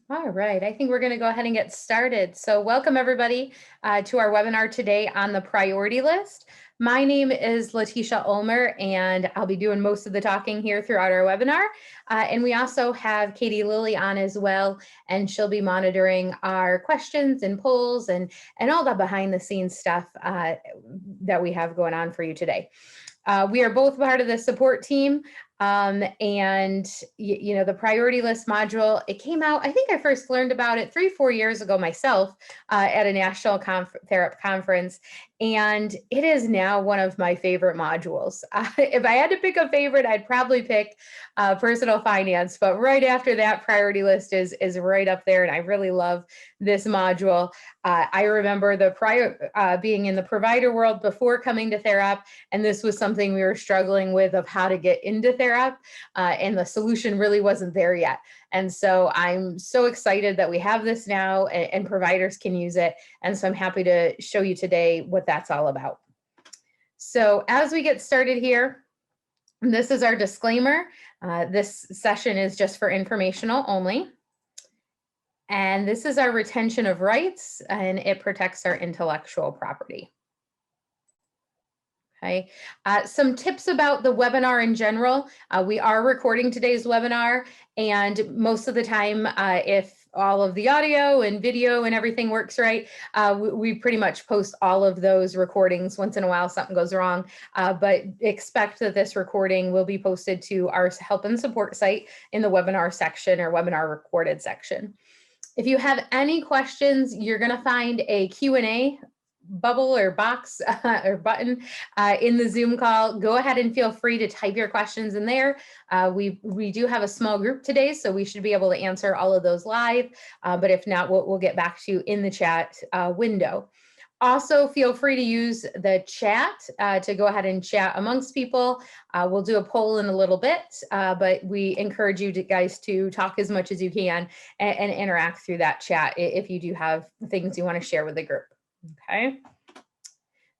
All right, I think we're going to go ahead and get started. So welcome everybody to our webinar today on the priority list. My name is Letitia Ulmer and I'll be doing most of the talking here throughout our webinar. And we also have Katie Lilly on as well, and she'll be monitoring our questions and polls and all the behind the scenes stuff that we have going on for you today. We are both part of the support team. And you know, the priority list module, it came out, I think I first learned about it 3-4 years ago myself at a national Therap conference. And it is now one of my favorite modules. If I had to pick a favorite, I'd probably pick personal finance, but right after that, priority list is right up there. And I really love this module. I remember being in the provider world before coming to Therap, and this was something we were struggling with of how to get into Therap, and the solution really wasn't there yet. And so I'm so excited that we have this now and providers can use it. And so I'm happy to show you today what that's all about. So as we get started here, this is our disclaimer. This session is just for informational only. And this is our retention of rights, and it protects our intellectual property. Okay. Some tips about the webinar in general. We are recording today's webinar, and most of the time, if all of the audio and video and everything works right, we pretty much post all of those recordings. Once in a while something goes wrong, but expect that this recording will be posted to our help and support site in the webinar section or webinar recorded section. If you have any questions, you're going to find a Q&A bubble or box or button in the Zoom call. Go ahead and feel free to type your questions in there. We do have a small group today, so we should be able to answer all of those live. But if not, we'll get back to you in the chat window. Also, feel free to use the chat to go ahead and chat amongst people. We'll do a poll in a little bit, but we encourage you guys to talk as much as you can and interact through that chat if you do have things you want to share with the group. Okay.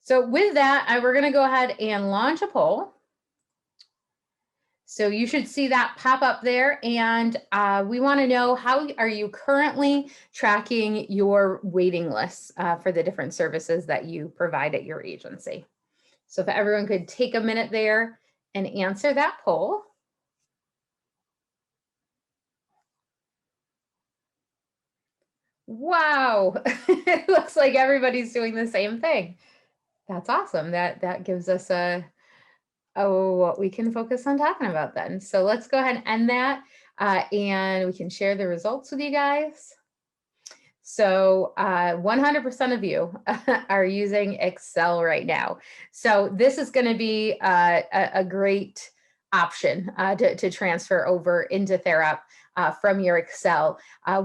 So with that, we're going to go ahead and launch a poll. So you should see that pop up there, and we want to know, how are you currently tracking your waiting lists for the different services that you provide at your agency? So if everyone could take a minute there and answer that poll. Wow, it looks like everybody's doing the same thing. That's awesome. That gives us what we can focus on talking about then. So let's go ahead and end that, and we can share the results with you guys. So 100% of you are using Excel right now. So this is going to be a great option to transfer over into Therap from your Excel.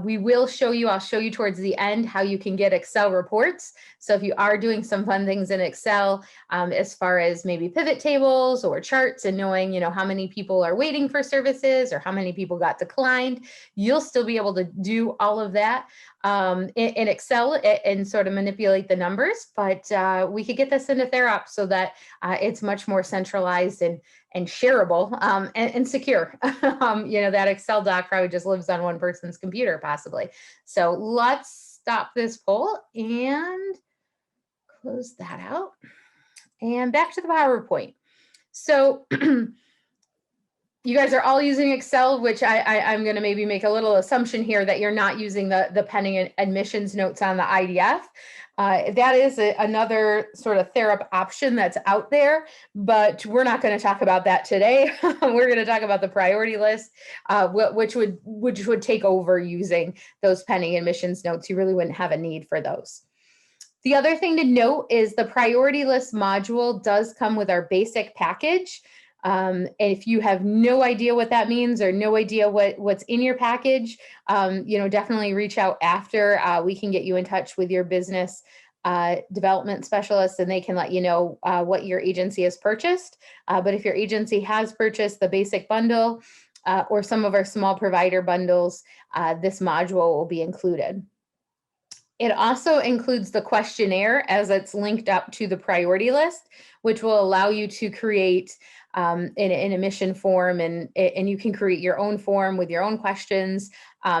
We will show you, I'll show you towards the end how you can get Excel reports. So if you are doing some fun things in Excel, as far as maybe pivot tables or charts and knowing, you know, how many people are waiting for services or how many people got declined, you'll still be able to do all of that in Excel and sort of manipulate the numbers. But we could get this into Therap so that it's much more centralized and shareable and secure. You know, that Excel doc probably just lives on one person's computer, possibly. So let's stop this poll and close that out. And back to the PowerPoint. So you guys are all using Excel, which I'm going to maybe make a little assumption here that you're not using the pending admissions notes on the IDF. That is another sort of Therap option that's out there, but we're not going to talk about that today. We're going to talk about the priority list, which would take over using those pending admissions notes. You really wouldn't have a need for those. The other thing to note is the priority list module does come with our basic package. If you have no idea what that means or no idea what's in your package, you know, definitely reach out after. We can get you in touch with your business development specialist, and they can let you know what your agency has purchased. But if your agency has purchased the basic bundle or some of our small provider bundles, this module will be included. It also includes the questionnaire as it's linked up to the priority list, which will allow you to create in an admission form, and you can create your own form with your own questions,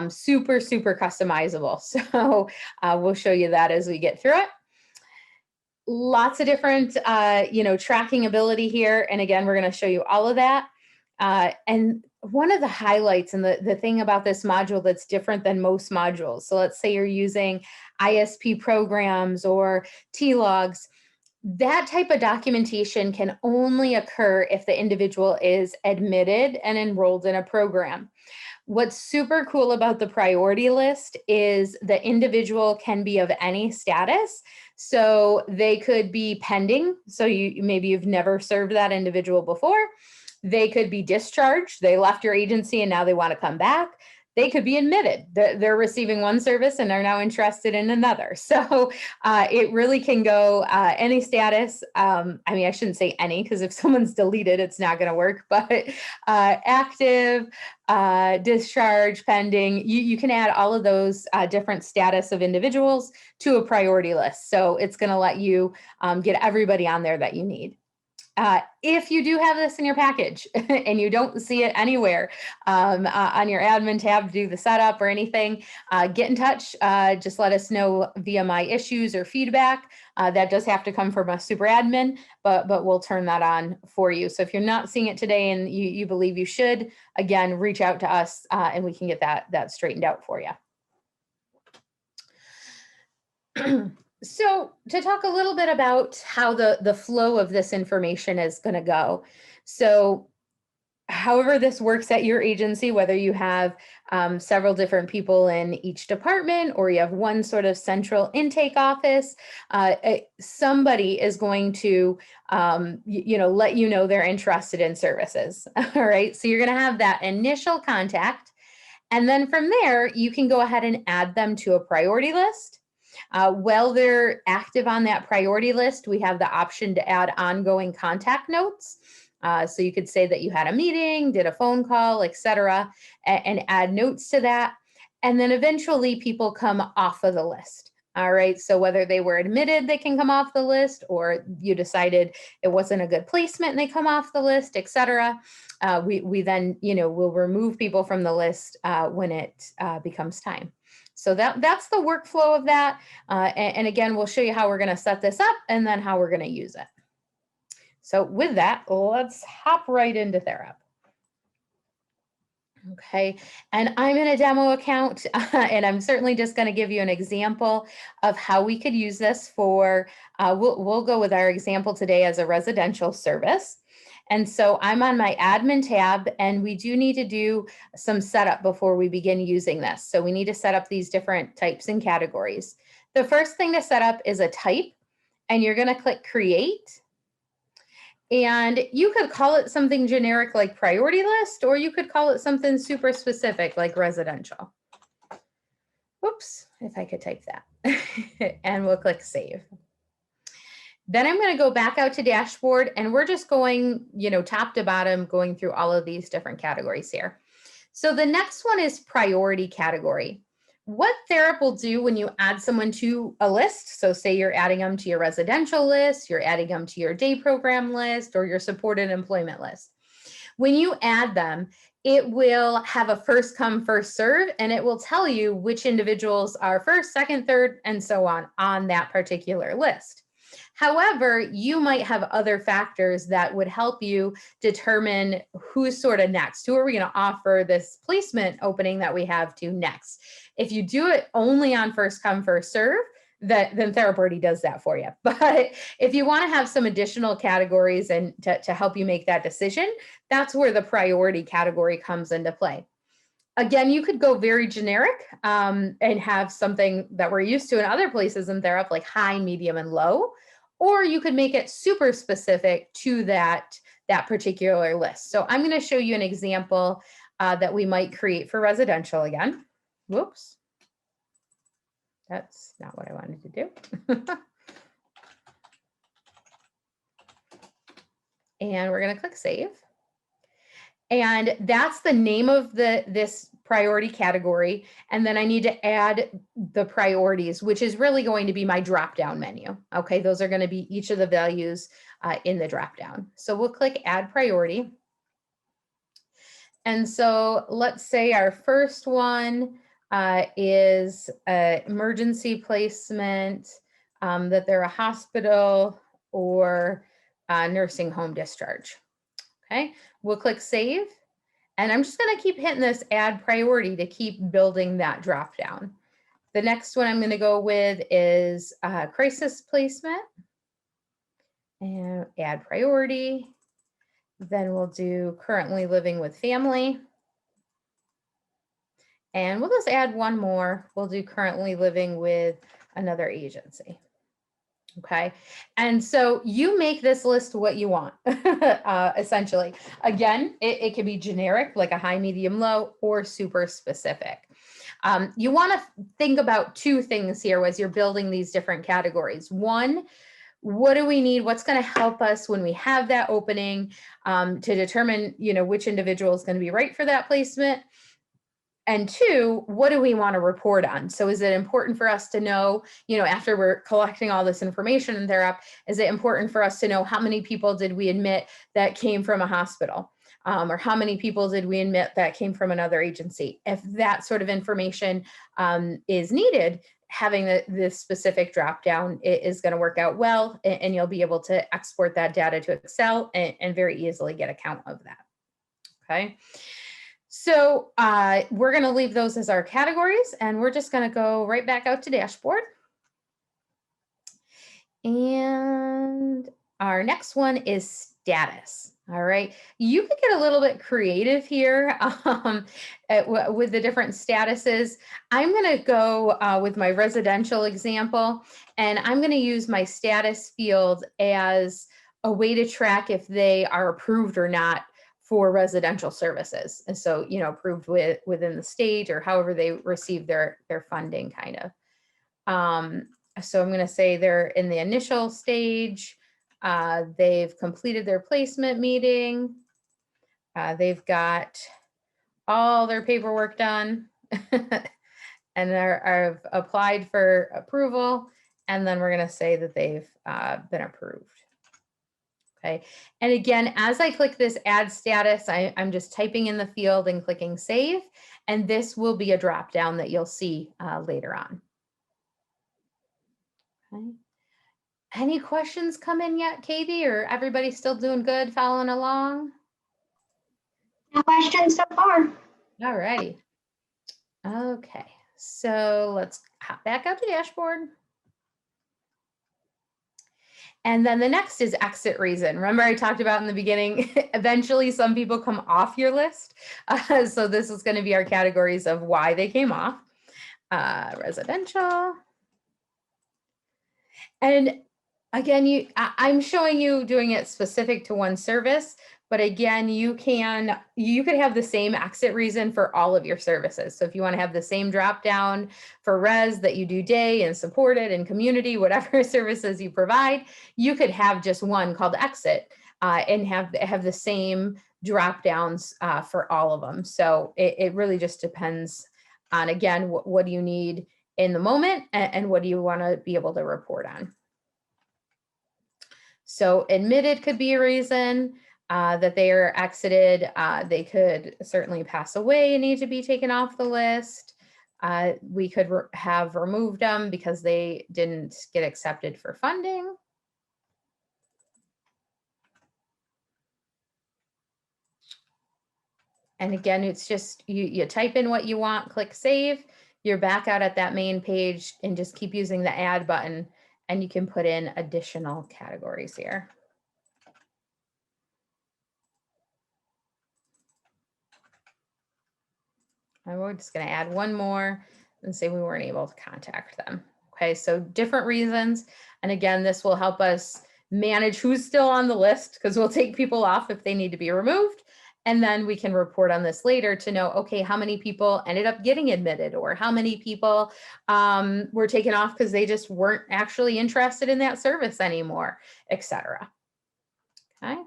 super, super customizable. So we'll show you that as we get through it. Lots of different, tracking ability here. And again, we're going to show you all of that. And one of the highlights and the thing about this module that's different than most modules. So let's say you're using ISP programs or T-logs. That type of documentation can only occur if the individual is admitted and enrolled in a program. What's super cool about the priority list is the individual can be of any status. So they could be pending. So maybe you've never served that individual before. They could be discharged. They left your agency and now they want to come back. They could be admitted. They're receiving one service and are now interested in another. So it really can go any status. I shouldn't say any, because if someone's deleted, it's not going to work. But active, discharge, pending, you can add all of those different status of individuals to a priority list. So it's going to let you get everybody on there that you need. If you do have this in your package and you don't see it anywhere on your admin tab to do the setup or anything, get in touch. Just let us know via my issues or feedback. That does have to come from a super admin, but we'll turn that on for you. So if you're not seeing it today and you believe you should, again, reach out to us and we can get that straightened out for you. So to talk a little bit about how the flow of this information is going to go. So however this works at your agency, whether you have several different people in each department or you have one sort of central intake office, somebody is going to, let you know they're interested in services. All right. So you're going to have that initial contact. And then from there, you can go ahead and add them to a priority list. While they're active on that priority list, we have the option to add ongoing contact notes. So you could say that you had a meeting, did a phone call, etc., and add notes to that. And then eventually people come off of the list. All right. So whether they were admitted, they can come off the list, or you decided it wasn't a good placement and they come off the list, etc. We then, will remove people from the list when it becomes time. So that's the workflow of that. And again, we'll show you how we're going to set this up and then how we're going to use it. So with that, let's hop right into Therap. Okay, and I'm in a demo account and I'm certainly just going to give you an example of how we could use this for, we'll go with our example today as a residential service. And so I'm on my admin tab and we do need to do some setup before we begin using this. So we need to set up these different types and categories. The first thing to set up is a type, and you're going to click create. And you could call it something generic like priority list, or you could call it something super specific like residential. Whoops, if I could type that. And we'll click save. Then I'm going to go back out to dashboard and we're just going, top to bottom, going through all of these different categories here. So the next one is priority category. What Therap will do when you add someone to a list, so say you're adding them to your residential list, you're adding them to your day program list, or your supported employment list. When you add them, it will have a first come, first serve, and it will tell you which individuals are first, second, third, and so on that particular list. However, you might have other factors that would help you determine who's sort of next. Who are we going to offer this placement opening that we have to next? If you do it only on first come, first serve, then Therap already does that for you. But if you want to have some additional categories and to help you make that decision, that's where the priority category comes into play. Again, you could go very generic and have something that we're used to in other places in Therap, like high, medium, and low, or you could make it super specific to that particular list. So I'm going to show you an example that we might create for residential again. Whoops. That's not what I wanted to do. And we're going to click save. And that's the name of this priority category. And then I need to add the priorities, which is really going to be my drop-down menu. Okay, those are going to be each of the values in the dropdown. So we'll click Add Priority. And so let's say our first one is emergency placement, that they're a hospital or nursing home discharge. Okay, we'll click Save. And I'm just going to keep hitting this Add Priority to keep building that drop down. The next one I'm going to go with is crisis placement and Add Priority. Then we'll do currently living with family. And we'll just add one more. We'll do currently living with another agency. Okay, and so you make this list what you want, essentially. Again, it can be generic, like a high, medium, low, or super specific. You want to think about two things here as you're building these different categories. One, what do we need? What's going to help us when we have that opening to determine, which individual is going to be right for that placement? And two, what do we want to report on? So is it important for us to know, after we're collecting all this information in Therap, is it important for us to know how many people did we admit that came from a hospital? Or how many people did we admit that came from another agency? If that sort of information is needed, having this specific drop down is going to work out well, and you'll be able to export that data to Excel and very easily get a count of that. Okay. So we're going to leave those as our categories, and we're just going to go right back out to dashboard. And our next one is status. All right, you could get a little bit creative here with the different statuses. I'm going to go with my residential example, and I'm going to use my status field as a way to track if they are approved or not for residential services. And so, approved within the state or however they receive their funding kind of. So I'm going to say they're in the initial stage. They've completed their placement meeting. They've got all their paperwork done and are applied for approval. And then we're going to say that they've been approved. Okay, and again, as I click this add status, I'm just typing in the field and clicking save, and this will be a drop down that you'll see later on. Okay. Any questions come in yet, Katie, or everybody still doing good, following along? No questions so far. All righty. Okay, so let's hop back out to dashboard. And then the next is exit reason. Remember I talked about in the beginning, eventually some people come off your list. So this is going to be our categories of why they came off. Residential. And again, I'm showing you doing it specific to one service, but again, you could have the same exit reason for all of your services. So if you want to have the same drop down for res that you do day and supported and community, whatever services you provide, you could have just one called exit and have the same drop downs for all of them. So it really just depends on, again, what do you need in the moment and what do you want to be able to report on. So admitted could be a reason that they are exited. They could certainly pass away and need to be taken off the list. We could have removed them because they didn't get accepted for funding. And again, it's just you type in what you want, click save, you're back out at that main page, and just keep using the add button, and you can put in additional categories here. And we're just going to add one more and say we weren't able to contact them. Okay, so different reasons. And again, this will help us manage who's still on the list, because we'll take people off if they need to be removed. And then we can report on this later to know, okay, how many people ended up getting admitted, or how many people were taken off because they just weren't actually interested in that service anymore, etc. Okay.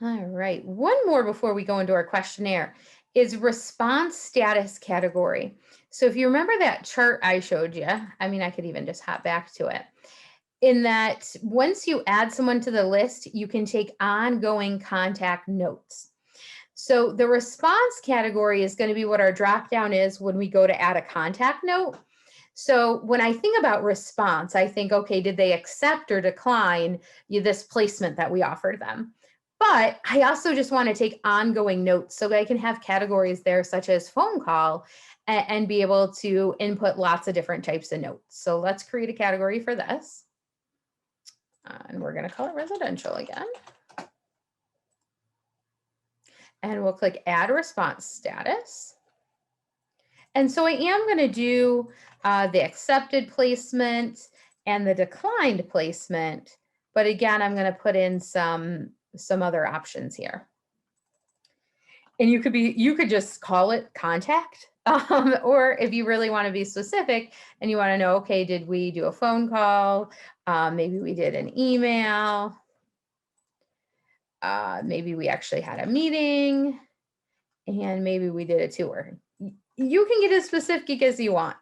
All right, one more before we go into our questionnaire is response status category. So if you remember that chart I showed you, I mean, I could even just hop back to it. In that once you add someone to the list, you can take ongoing contact notes. So the response category is going to be what our drop down is when we go to add a contact note. So when I think about response, I think, okay, did they accept or decline this placement that we offered them? But I also just want to take ongoing notes so that I can have categories there such as phone call and be able to input lots of different types of notes. So let's create a category for this. And we're going to call it residential again. And we'll click add response status. And so I am going to do the accepted placement and the declined placement. But again, I'm going to put in some other options here. And you could just call it contact. Or if you really want to be specific and you want to know, okay, did we do a phone call? Maybe we did an email. Maybe we actually had a meeting, and maybe we did a tour. You can get as specific as you want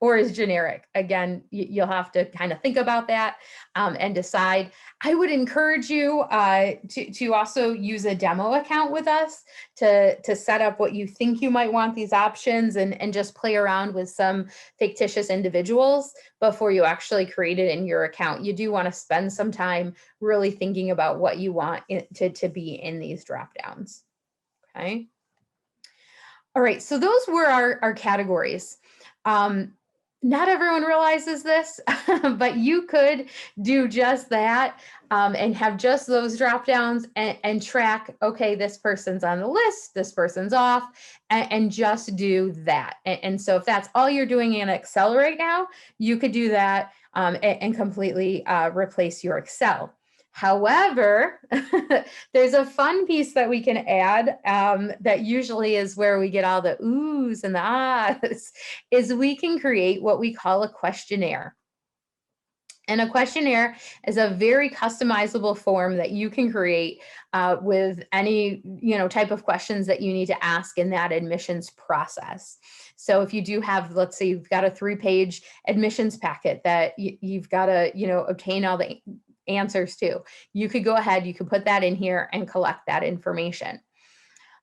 or as generic. Again, you'll have to kind of think about that and decide. I would encourage you to also use a demo account with us to set up what you think you might want these options and just play around with some fictitious individuals before you actually create it in your account. You do want to spend some time really thinking about what you want to be in these drop downs. Okay. All right, so those were our categories. Not everyone realizes this, but you could do just that and have just those drop downs and track, okay, this person's on the list, this person's off, and just do that. And so if that's all you're doing in Excel right now, you could do that and completely replace your Excel. However, there's a fun piece that we can add that usually is where we get all the oohs and the ahs, is we can create what we call a questionnaire. And a questionnaire is a very customizable form that you can create with any type of questions that you need to ask in that admissions process. So if you do have, let's say you've got a 3-page admissions packet that you've got to obtain all the answers to, you could go ahead, you could put that in here and collect that information.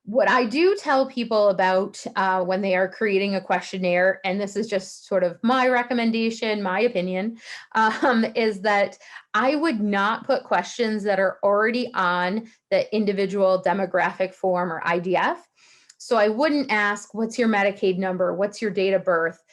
What I do tell people about when they are creating a questionnaire, and this is just sort of my recommendation, my opinion, is that I would not put questions that are already on the individual demographic form or IDF. So I wouldn't ask, what's your Medicaid number? What's your date of birth?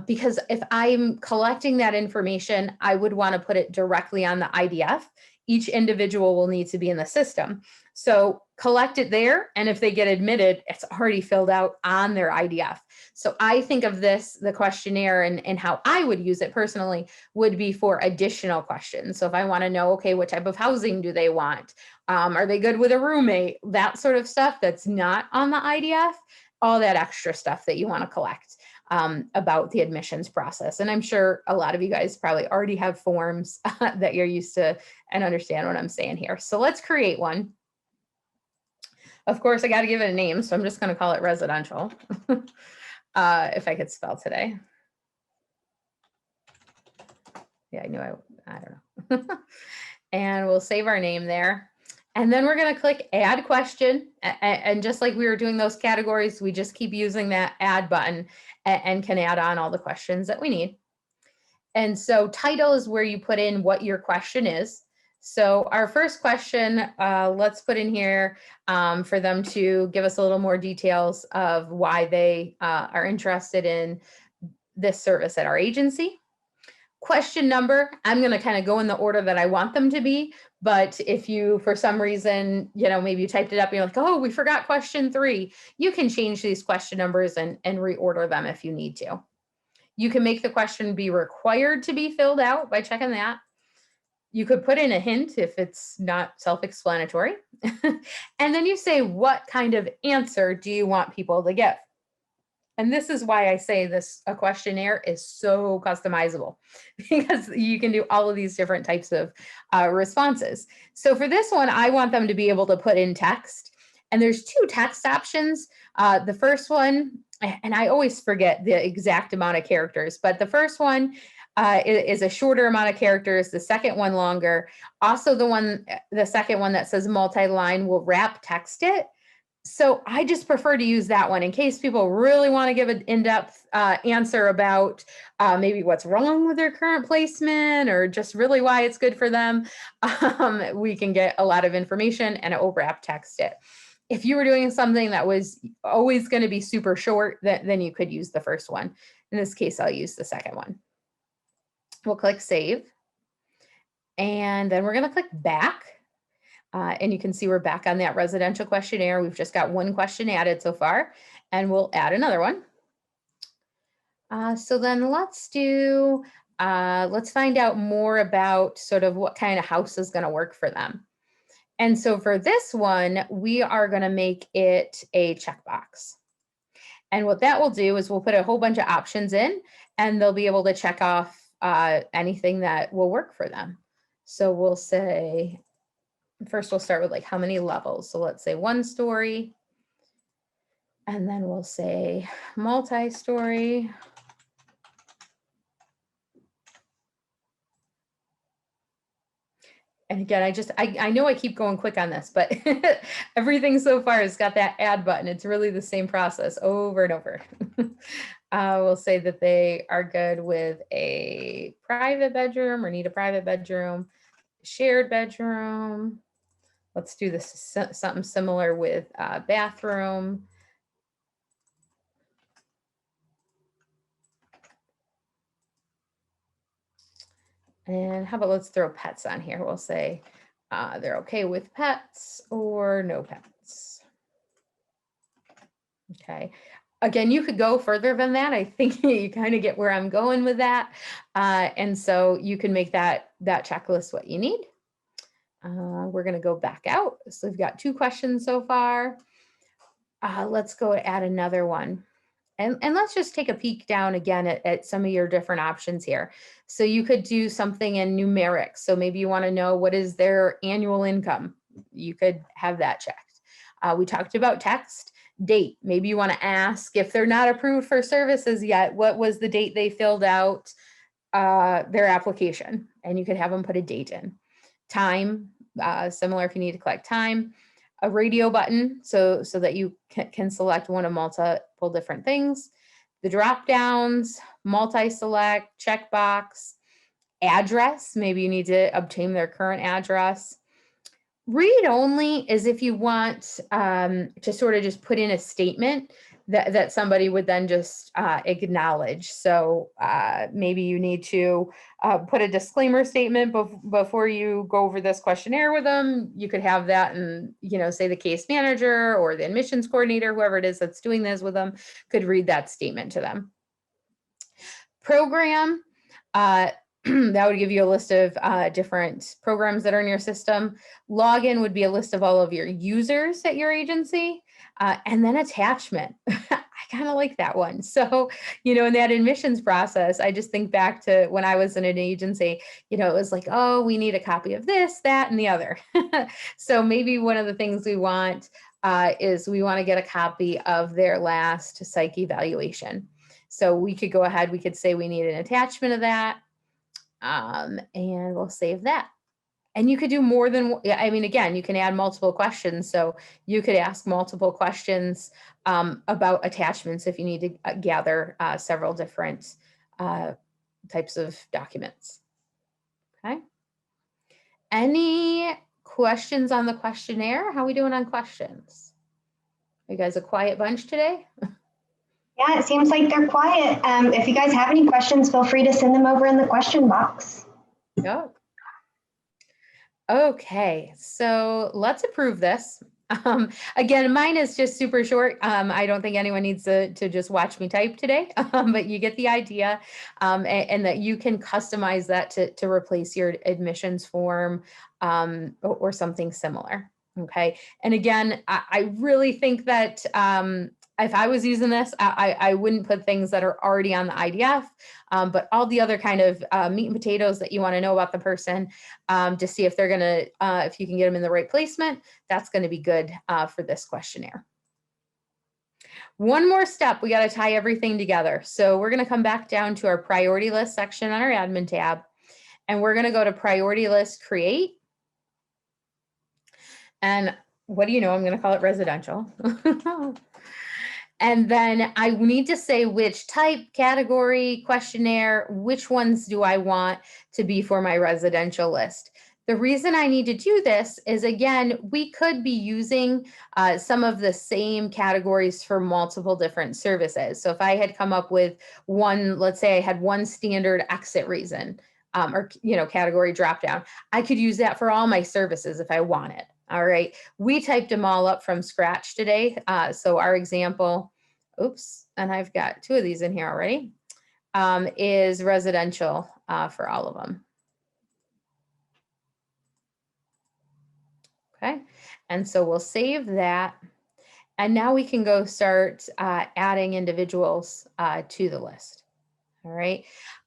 Because if I'm collecting that information, I would want to put it directly on the IDF. Each individual will need to be in the system. So collect it there. And if they get admitted, it's already filled out on their IDF. So I think of this, the questionnaire, and how I would use it personally would be for additional questions. So if I want to know, okay, what type of housing do they want? Are they good with a roommate? That sort of stuff that's not on the IDF, all that extra stuff that you want to collect about the admissions process. And I'm sure a lot of you guys probably already have forms that you're used to and understand what I'm saying here. So let's create one. Of course, I got to give it a name, so I'm just going to call it residential. If I could spell today. Yeah, I knew I don't know. And we'll save our name there. And then we're going to click add question. And just like we were doing those categories, we just keep using that add button and can add on all the questions that we need. And so title is where you put in what your question is. So our first question, let's put in here for them to give us a little more details of why they are interested in this service at our agency. Question number, I'm going to kind of go in the order that I want them to be. But if you, for some reason, maybe you typed it up and you're like, oh, we forgot question 3, you can change these question numbers and reorder them if you need to. You can make the question be required to be filled out by checking that. You could put in a hint if it's not self-explanatory. And then you say, what kind of answer do you want people to give? And this is why I say a questionnaire is so customizable, because you can do all of these different types of responses. So for this one, I want them to be able to put in text. And there's two text options. The first one, and I always forget the exact amount of characters, but the first one is a shorter amount of characters, the second one longer. Also the second one that says multi-line will wrap text it. So I just prefer to use that one in case people really want to give an in-depth answer about maybe what's wrong with their current placement or just really why it's good for them. We can get a lot of information and it will wrap text it. If you were doing something that was always going to be super short, then you could use the first one. In this case, I'll use the second one. We'll click save. And then we're going to click back. And you can see we're back on that residential questionnaire. We've just got one question added so far, and we'll add another one. So then let's find out more about sort of what kind of house is going to work for them. And so for this one, we are going to make it a checkbox. And what that will do is we'll put a whole bunch of options in, and they'll be able to check off anything that will work for them. So we'll say, first we'll start with like how many levels. So let's say 1 story. And then we'll say multi-story. And again, I know I keep going quick on this, but everything so far has got that add button. It's really the same process over and over. We'll say that they are good with a private bedroom or need a private bedroom, shared bedroom. Let's do this something similar with bathroom. And how about let's throw pets on here. We'll say they're okay with pets or no pets. Okay. Again, you could go further than that. I think you kind of get where I'm going with that. And so you can make that checklist what you need. We're going to go back out. So we've got 2 questions so far. Let's go add another one. And let's just take a peek down again at some of your different options here. So you could do something in numeric. So maybe you want to know what is their annual income. You could have that checked. We talked about text, date. Maybe you want to ask if they're not approved for services yet, what was the date they filled out their application? And you could have them put a date in. Time, similar if you need to collect time. A radio button so that you can select one of multiple different things. The drop downs, multi-select, checkbox, address. Maybe you need to obtain their current address. Read only is if you want to sort of just put in a statement that somebody would then just acknowledge. So maybe you need to put a disclaimer statement before you go over this questionnaire with them. You could have that and, say the case manager or the admissions coordinator, whoever it is that's doing this with them, could read that statement to them. Program, that would give you a list of different programs that are in your system. Login would be a list of all of your users at your agency. And then attachment. I kind of like that one. So, in that admissions process, I just think back to when I was in an agency, it was like, oh, we need a copy of this, that, and the other. So maybe one of the things we want is we want to get a copy of their last psych evaluation. So we could go ahead, we could say we need an attachment of that. And we'll save that. And you could do more than, again, you can add multiple questions. So you could ask multiple questions about attachments if you need to gather several different types of documents. Okay. Any questions on the questionnaire? How are we doing on questions? Are you guys a quiet bunch today? Yeah, it seems like they're quiet. If you guys have any questions, feel free to send them over in the question box. Yep. Okay, so let's approve this. Again, mine is just super short. I don't think anyone needs to just watch me type today, but you get the idea, and that you can customize that to replace your admissions form or something similar. Okay, and again, I really think that if I was using this, I wouldn't put things that are already on the IDF, but all the other kind of meat and potatoes that you want to know about the person to see if they're going to, if you can get them in the right placement, that's going to be good for this questionnaire. One more step, we got to tie everything together. So we're going to come back down to our priority list section on our admin tab, and we're going to go to priority list create. And what do you know? I'm going to call it residential. And then I need to say which type, category, questionnaire, which ones do I want to be for my residential list. The reason I need to do this is, again, we could be using some of the same categories for multiple different services. So if I had come up with one, let's say I had one standard exit reason or, category dropdown, I could use that for all my services if I wanted. All right, we typed them all up from scratch today. So our example, oops, and I've got 2 of these in here already, is residential for all of them. Okay, and so we'll save that. And now we can go start adding individuals to the list. All right.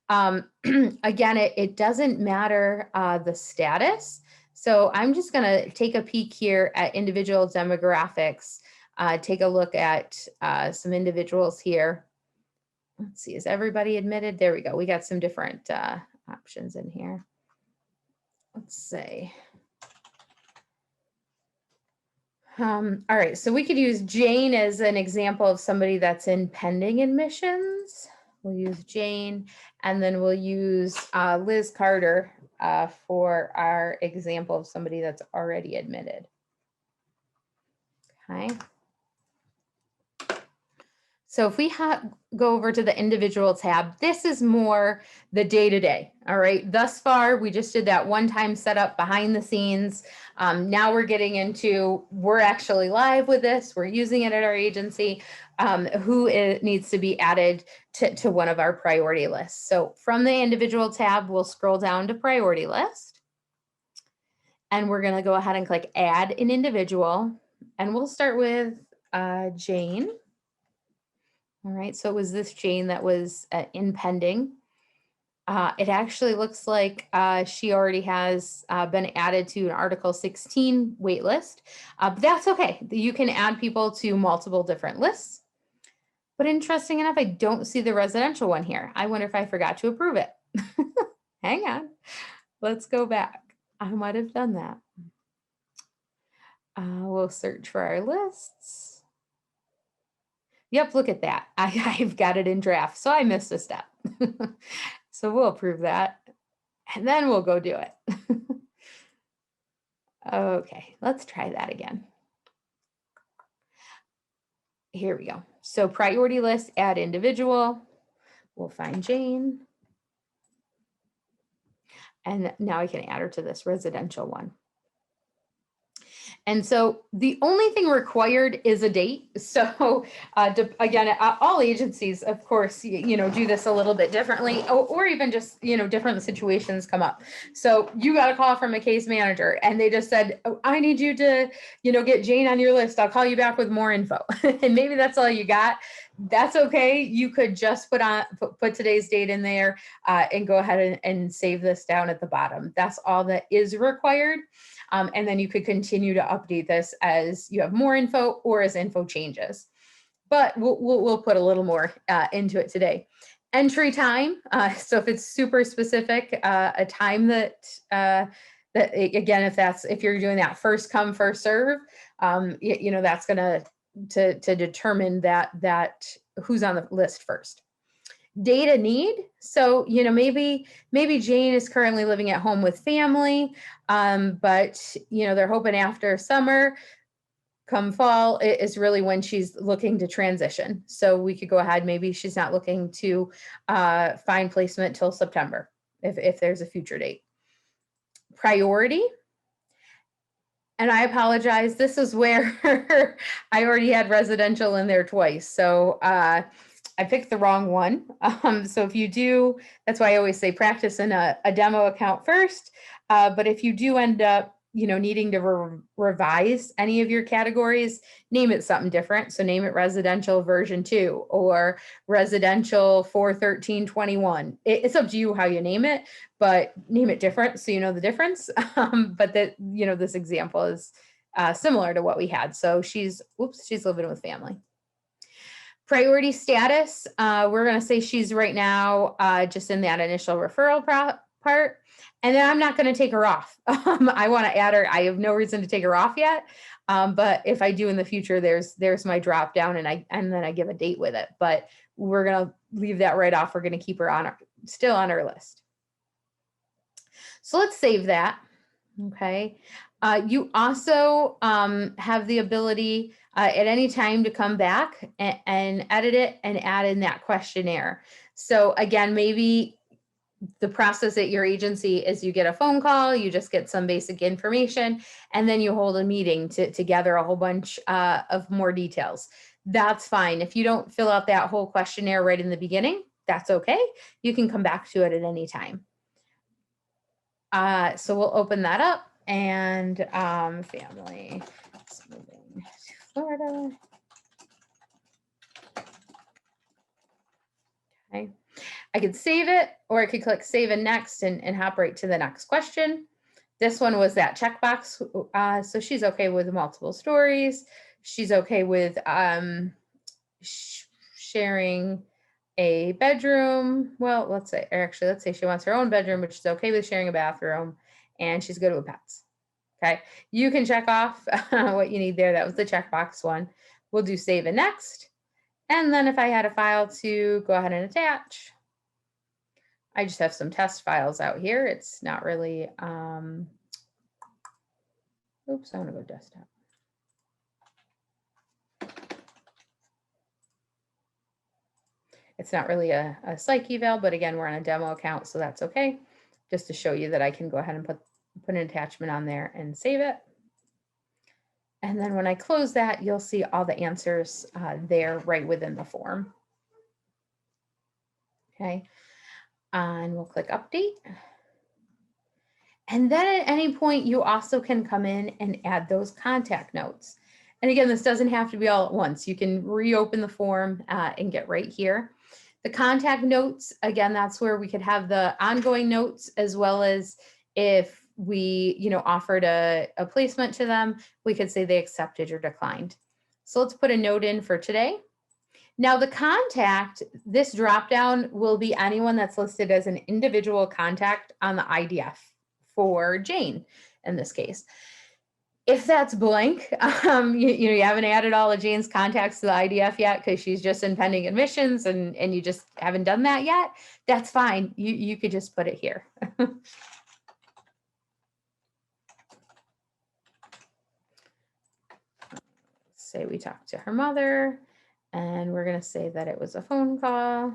Again, it doesn't matter the status. So I'm just going to take a peek here at individual demographics, take a look at some individuals here. Let's see, is everybody admitted? There we go. We got some different options in here. Let's see. All right, so we could use Jane as an example of somebody that's in pending admissions. We'll use Jane, and then we'll use Liz Carter for our example of somebody that's already admitted. Okay. So if we go over to the individual tab, this is more the day-to-day, all right? Thus far, we just did that one-time setup behind the scenes. Now we're getting into, we're actually live with this. We're using it at our agency. Who needs to be added to one of our priority lists. So from the individual tab, we'll scroll down to priority list. And we're gonna go ahead and click add an individual. And we'll start with Jane. All right, so it was this Jane that was in pending. It actually looks like she already has been added to an Article 16 wait list, but that's okay. You can add people to multiple different lists. But interesting enough, I don't see the residential one here. I wonder if I forgot to approve it. Hang on, let's go back. I might have done that. We'll search for our lists. Yep, look at that. I've got it in draft, so I missed a step. So we'll approve that, and then we'll go do it. Okay, let's try that again. Here we go. So priority list, add individual. We'll find Jane. And now I can add her to this residential one. And so the only thing required is a date. So again, all agencies, of course, do this a little bit differently, or even just, different situations come up. So you got a call from a case manager and they just said, oh, I need you to, get Jane on your list. I'll call you back with more info. And maybe that's all you got. That's okay. You could just put today's date in there and go ahead and save this down at the bottom. That's all that is required. And then you could continue to update this as you have more info or as info changes. But we'll put a little more into it today. Entry time. So if it's super specific, a time that again, if you're doing that first come first serve, that's gonna to determine that who's on the list first. Data need. So, maybe Jane is currently living at home with family, but, they're hoping after summer, come fall, is really when she's looking to transition. So we could go ahead, maybe she's not looking to find placement till September, if there's a future date. Priority. And I apologize, this is where I already had residential in there twice. So I picked the wrong one. So if you that's why I always say practice in a demo account first. But if you do end up needing to revise any of your categories, name it something different. So name it residential version 2 or residential 41321. It's up to you how you name it, but name it different so you know the difference. But that, this example is similar to what we had. So she's living with family. Priority status, we're going to say she's right now just in that initial referral part. And then I'm not going to take her off. I want to add her. I have no reason to take her off yet. But if I do in the future, there's my drop down and then I give a date with it. But we're going to leave that right off. We're going to keep her still on our list. So let's save that. Okay. You also have the ability at any time to come back and edit it and add in that questionnaire. So again, maybe the process at your agency is you get a phone call, you just get some basic information, and then you hold a meeting to gather a whole bunch of more details. That's fine. If you don't fill out that whole questionnaire right in the beginning, that's okay. You can come back to it at any time. So we'll open that up and family is moving to Florida. Okay. I could save it, or I could click save and next and hop right to the next question. This one was that checkbox. So she's okay with multiple stories. She's okay with sharing a bedroom. Well, let's say she wants her own bedroom, but she's okay with sharing a bathroom, and she's good with pets. Okay, you can check off what you need there. That was the checkbox one. We'll do save and next. And then if I had a file to go ahead and attach, I just have some test files out here. It's not really, oops, I want to go desktop. It's not really a psych eval, but again, we're on a demo account, so that's okay. Just to show you that I can go ahead and put an attachment on there and save it. And then when I close that, you'll see all the answers there right within the form. Okay, and we'll click update. And then at any point, you also can come in and add those contact notes. And again, this doesn't have to be all at once. You can reopen the form and get right here. The contact notes, again, that's where we could have the ongoing notes, as well as if we, offered a placement to them, we could say they accepted or declined. So let's put a note in for today. Now the contact, this dropdown will be anyone that's listed as an individual contact on the IDF for Jane in this case. If that's blank, you haven't added all of Jane's contacts to the IDF yet because she's just in pending admissions and you just haven't done that yet, that's fine. You could just put it here. Say we talked to her mother, and we're going to say that it was a phone call.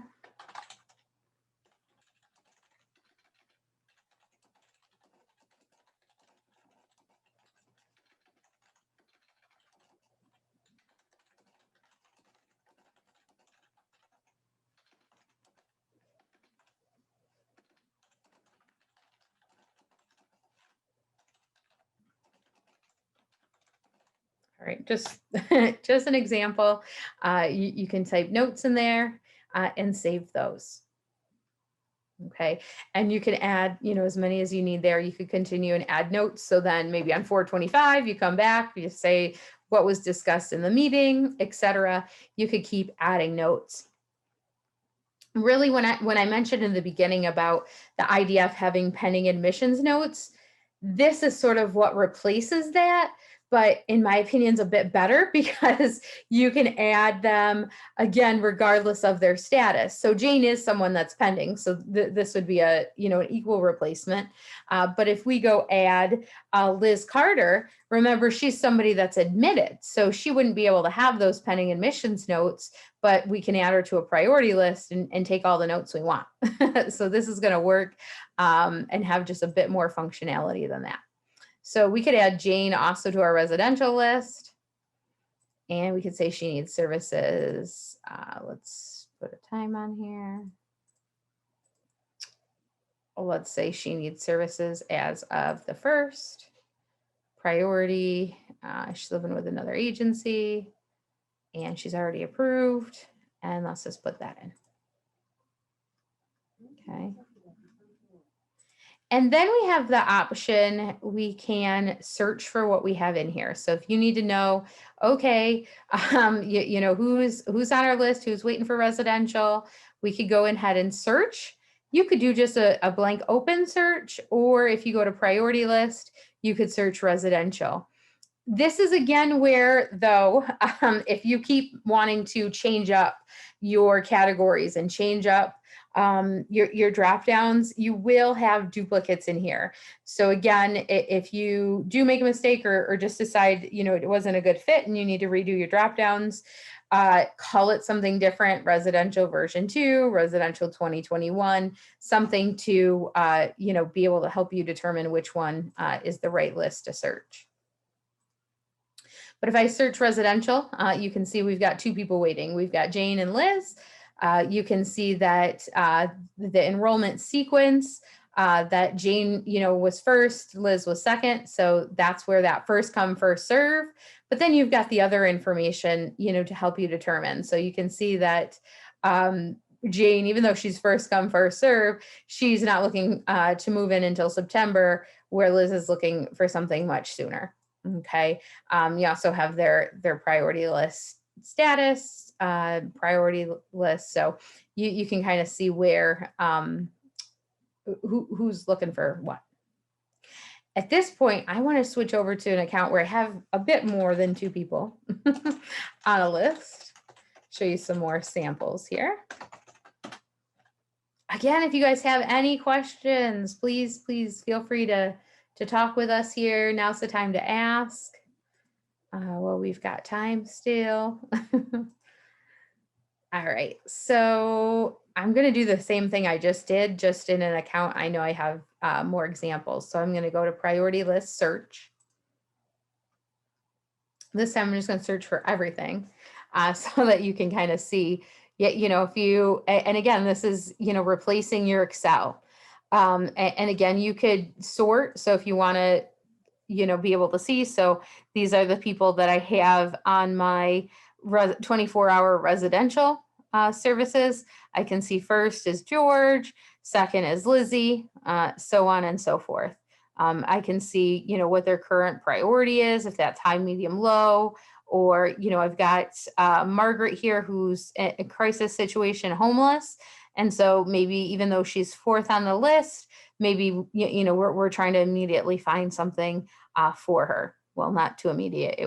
All right, just an example. You can type notes in there and save those. Okay, and you can add, as many as you need there. You could continue and add notes. So then maybe on 425, you come back, you say what was discussed in the meeting, etc. You could keep adding notes. Really, when I mentioned in the beginning about the IDF having pending admissions notes, this is sort of what replaces that, but in my opinion is a bit better because you can add them again regardless of their status. So Jane is someone that's pending, so this would be an equal replacement. But if we go add Liz Carter, remember she's somebody that's admitted, so she wouldn't be able to have those pending admissions notes, but we can add her to a priority list and take all the notes we want. So this is going to work and have just a bit more functionality than that. So we could add Jane also to our residential list. And we could say she needs services. Let's put a time on here. Let's say she needs services as of the 1st. priority. She's living with another agency and she's already approved. And let's just put that in. Okay. And then we have the option, we can search for what we have in here. So if you need to know, okay, you know, who's on our list, who's waiting for residential, we could go ahead and search. You could do just a blank open search, or if you go to priority list, you could search residential. This is again where, though, if you keep wanting to change up your categories and change up your drop downs, you will have duplicates in here. So again, if you do make a mistake or just decide, you know, it wasn't a good fit and you need to redo your drop downs, call it something different, residential version 2, residential 2021, something to, you know, be able to help you determine which one is the right list to search. But if I search residential, you can see we've got 2 people waiting. We've got Jane and Liz. You can see that the enrollment sequence, that Jane, you know, was first, Liz was second. So that's where that first come, first serve. But then you've got the other information, you know, to help you determine. So you can see that Jane, even though she's first come, first serve, she's not looking to move in until September, where Liz is looking for something much sooner. Okay. You also have their priority list status, priority list. So you can kind of see where, who's looking for what. At this point, I want to switch over to an account where I have a bit more than 2 people on a list. Show you some more samples here. Again, if you guys have any questions, please feel free to talk with us here. Now's the time to ask. Well, we've got time still. All right, so I'm going to do the same thing I just did, just in an account. I know I have more examples. So I'm going to go to priority list search. This time I'm just going to search for everything so that you can kind of see, you know, if you, and again, this is, you know, replacing your Excel. And again, you could sort. So if you want to, you know, be able to see, so these are the people that I have on my 24-hour residential services. I can see first is George, second is Lizzie, so on and so forth. I can see, you know, what their current priority is, if that's high, medium, low, or, you know, I've got Margaret here who's in a crisis situation, homeless. And so maybe even though she's 4th on the list, maybe, you know, we're trying to immediately find something for her. Well, not too immediate.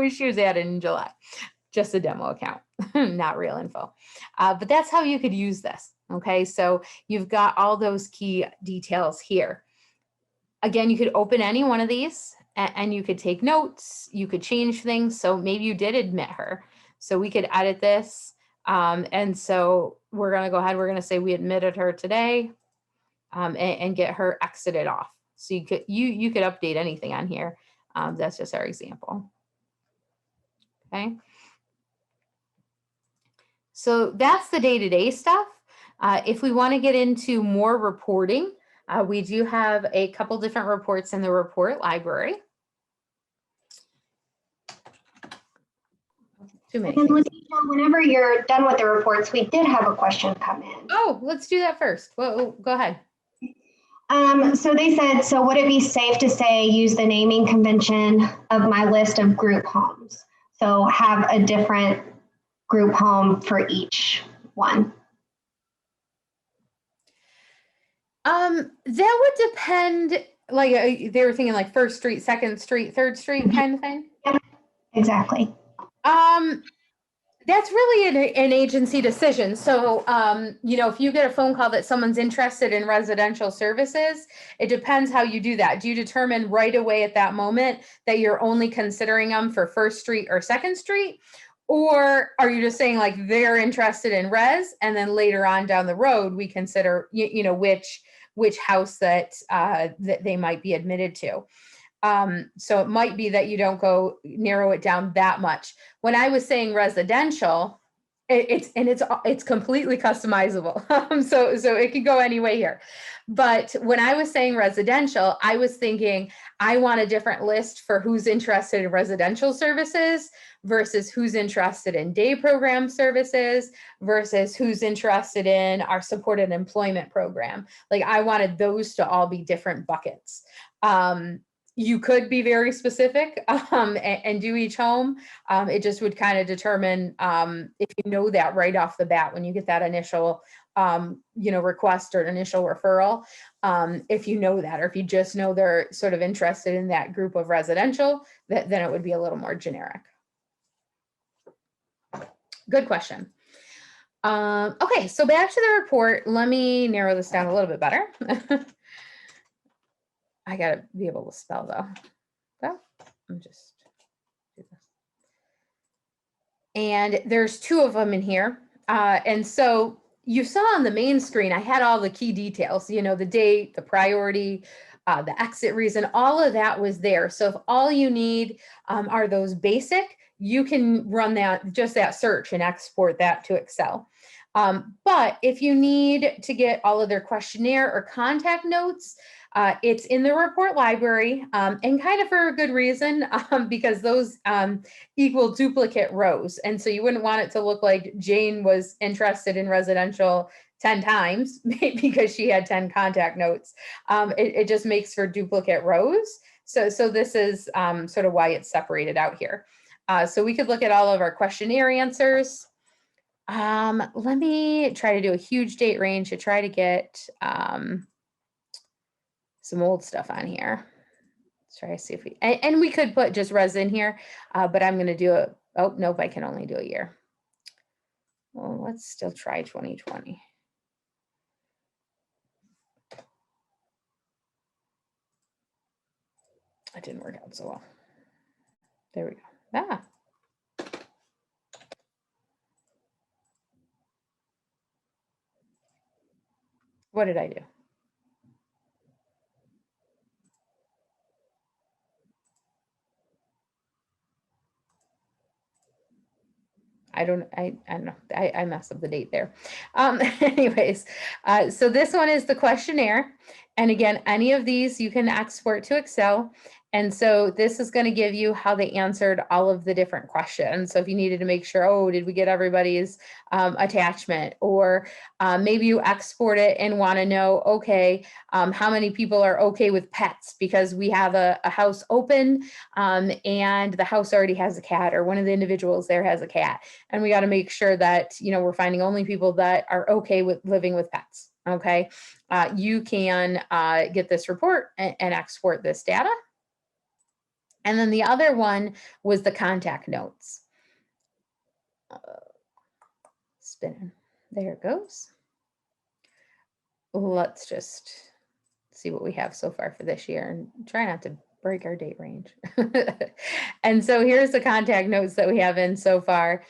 She was added in July, just a demo account, not real info. But that's how you could use this. Okay, so you've got all those key details here. Again, you could open any one of these and you could take notes. You could change things. So maybe you did admit her. So we could edit this. And so we're going to go ahead. We're going to say we admitted her today and get her exited off. So you could update anything on here. That's just our example. Okay. So that's the day-to-day stuff. If we want to get into more reporting, we do have a couple different reports in the report library. Too many. And Leticia, whenever you're done with the reports, we did have a question come in. Oh, let's do that first. Well, go ahead. So they said, so would it be safe to say use the naming convention of my list of group homes? So have a different group home for each one? That would depend, like they were thinking like 1st Street, 2nd Street, 3rd Street kind of thing. Yeah, exactly. That's really an agency decision. So, you know, if you get a phone call that someone's interested in residential services, it depends how you do that. Do you determine right away at that moment that you're only considering them for 1st Street or 2nd Street? Or are you just saying like they're interested in res and then later on down the road, we consider, you know, which house that they might be admitted to. So it might be that you don't go narrow it down that much. When I was saying residential, It's completely customizable. So it could go any way here. But when I was saying residential, I was thinking I want a different list for who's interested in residential services versus who's interested in day program services versus who's interested in our supported employment program. Like I wanted those to all be different buckets. You could be very specific and do each home. It just would kind of determine if you know that right off the bat when you get that initial request or initial referral. If you know that, or if you just know they're sort of interested in that group of residential, then it would be a little more generic. Good question. Okay, so back to the report. Let me narrow this down a little bit better. I gotta be able to spell though. So I'm just do this. And there's two of them in here. And so you saw on the main screen, I had all the key details, the date, the priority, the exit reason, all of that was there. So if all you need are those basic, you can run just that search and export that to Excel. But if you need to get all of their questionnaire or contact notes, it's in the report library, and kind of for a good reason, because those equal duplicate rows. And so you wouldn't want it to look like Jane was interested in residential 10 times because she had 10 contact notes. It just makes for duplicate rows. So this is sort of why it's separated out here. So we could look at all of our questionnaire answers. Let me try to do a huge date range to try to get some old stuff on here. Let's try to see if we, and we could put just res in here, but I'm going to do a, oh, nope, I can only do a year. Well, let's still try 2020. That didn't work out so well. There we go. Ah. What did I do? I don't know. I messed up the date there. Anyways, so this one is the questionnaire. And again, any of these you can export to Excel. And so this is going to give you how they answered all of the different questions. So if you needed to make sure, oh, did we get everybody's attachment? Or maybe you export it and want to know, okay, how many people are okay with pets because we have a house open and the house already has a cat, or one of the individuals there has a cat. And we got to make sure that, we're finding only people that are okay with living with pets. Okay. You can get this report and export this data. And then the other one was the contact notes. Spinning. There it goes. Let's just see what we have so far for this year and try not to break our date range. And so here's the contact notes that we have in so far.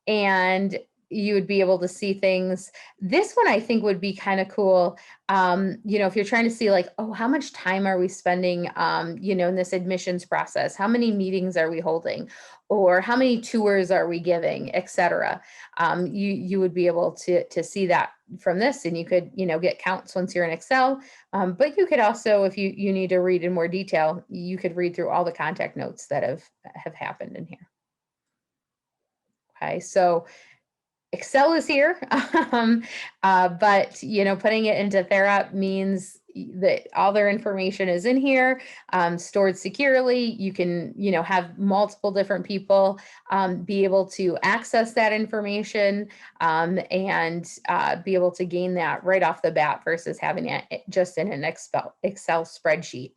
And you would be able to see things. This one I think would be kind of cool. If you're trying to see like, oh, how much time are we spending, in this admissions process? How many meetings are we holding? Or how many tours are we giving, et cetera? You would be able to see that from this, and you could, get counts once you're in Excel. But you could also, if you need to read in more detail, you could read through all the contact notes that have happened in here. Okay, so Excel is here, but putting it into Therap means that all their information is in here, stored securely. You can, have multiple different people be able to access that information and be able to gain that right off the bat versus having it just in an Excel spreadsheet.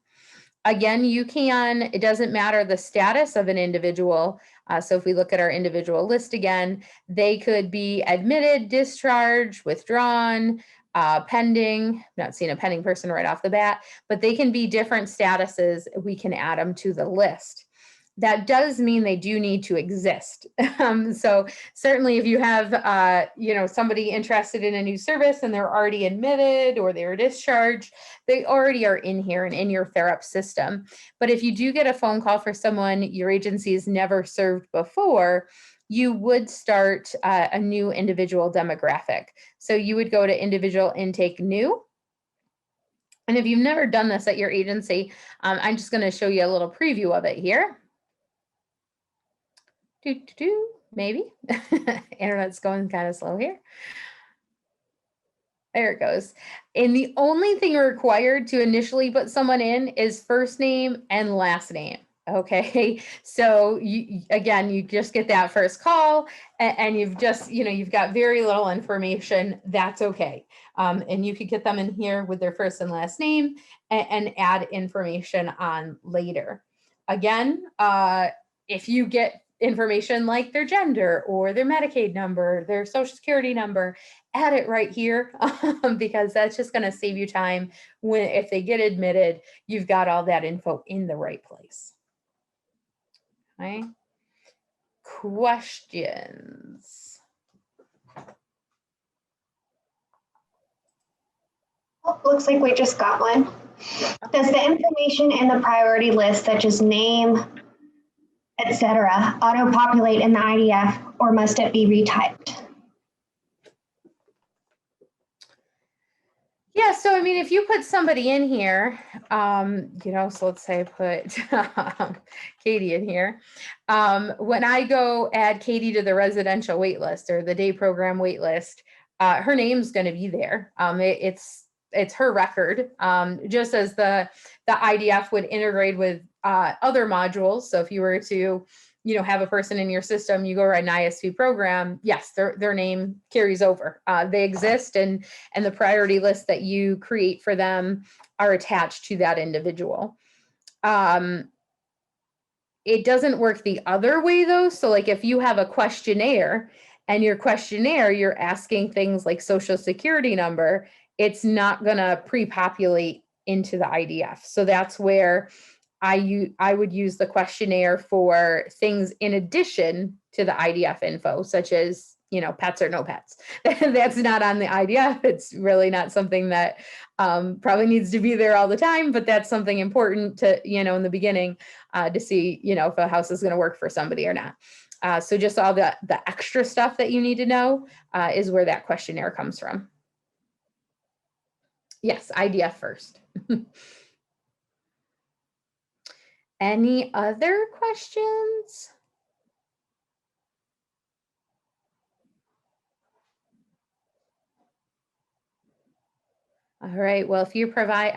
Again, it doesn't matter the status of an individual. So if we look at our individual list again, they could be admitted, discharged, withdrawn, pending. Not seeing a pending person right off the bat, but they can be different statuses. We can add them to the list. That does mean they do need to exist. So certainly if you have, somebody interested in a new service and they're already admitted or they're discharged, they already are in here and in your Therap system. But if you do get a phone call for someone your agency has never served before, you would start a new individual demographic. So you would go to individual intake new. And if you've never done this at your agency, I'm just going to show you a little preview of it here. Maybe. Internet's going kind of slow here. There it goes. And the only thing required to initially put someone in is first name and last name. Okay, so again, you just get that first call and you've just, you've got very little information. That's okay. And you could get them in here with their first and last name and add information on later. Again, if you get information like their gender or their Medicaid number, their social security number, add it right here because that's just going to save you time if they get admitted, you've got all that info in the right place. Okay. Questions. Oh, looks like we just got one. Does the information in the priority list, such as name, etc., auto-populate in the IDF, or must it be retyped? Yeah, so I mean, if you put somebody in here, so let's say I put Katie in here. When I go add Katie to the residential wait list or the day program wait list, her name's going to be there. It's her record, just as the IDF would integrate with other modules. So if you were to have a person in your system, you go write an ISP program, yes, their name carries over. They exist, and the priority list that you create for them are attached to that individual. It doesn't work the other way though. So like if you have a questionnaire and your questionnaire, you're asking things like social security number, it's not gonna pre-populate into the IDF. So that's where I would use the questionnaire for things in addition to the IDF info, such as, pets or no pets. That's not on the IDF. It's really not something that probably needs to be there all the time, but that's something important to, in the beginning to see, if a house is going to work for somebody or not. So just all the extra stuff that you need to know is where that questionnaire comes from. Yes, IDF first. Any other questions? All right. Well, if you provide,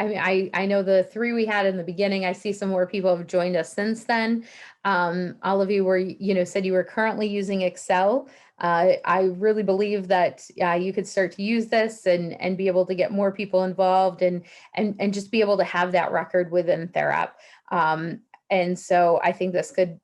I know the 3 we had in the beginning, I see some more people have joined us since then. All of you were, said you were currently using Excel. I really believe that you could start to use this and be able to get more people involved and just be able to have that record within Therap. And so I think this could,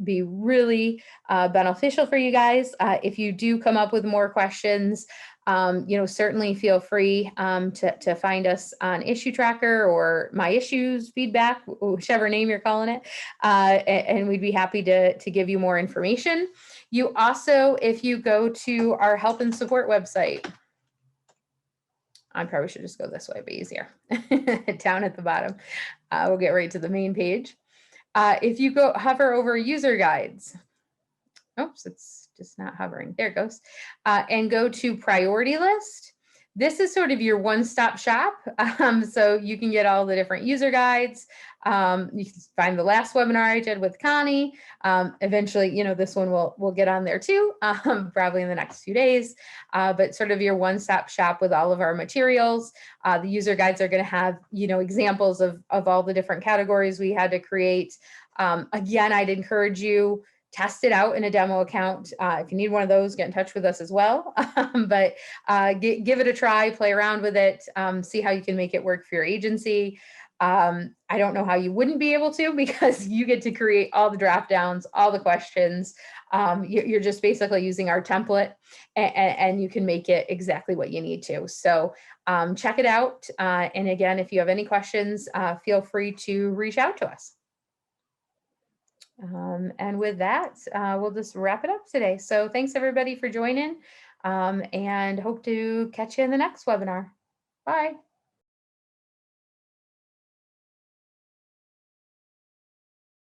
be really beneficial for you guys. If you do come up with more questions, certainly feel free to find us on Issue Tracker or My Issues Feedback, whichever name you're calling it, and we'd be happy to give you more information. You also, if you go to our help and support website, I probably should just go this way, but easier, down at the bottom, we'll get right to the main page. If you hover over user guides, oops, it's just not hovering. There it goes. And go to priority list. This is sort of your one-stop shop. So you can get all the different user guides. You can find the last webinar I did with Connie. Eventually, this one will get on there too, probably in the next few days. But sort of your one-stop shop with all of our materials. The user guides are going to have, examples of all the different categories we had to create. Again, I'd encourage you, test it out in a demo account. If you need one of those, get in touch with us as well. But give it a try, play around with it, see how you can make it work for your agency. I don't know how you wouldn't be able to, because you get to create all the draft downs, all the questions. You're just basically using our template, and you can make it exactly what you need to. So check it out. And again, if you have any questions, feel free to reach out to us. And with that, we'll just wrap it up today. So thanks everybody for joining, and hope to catch you in the next webinar. Bye.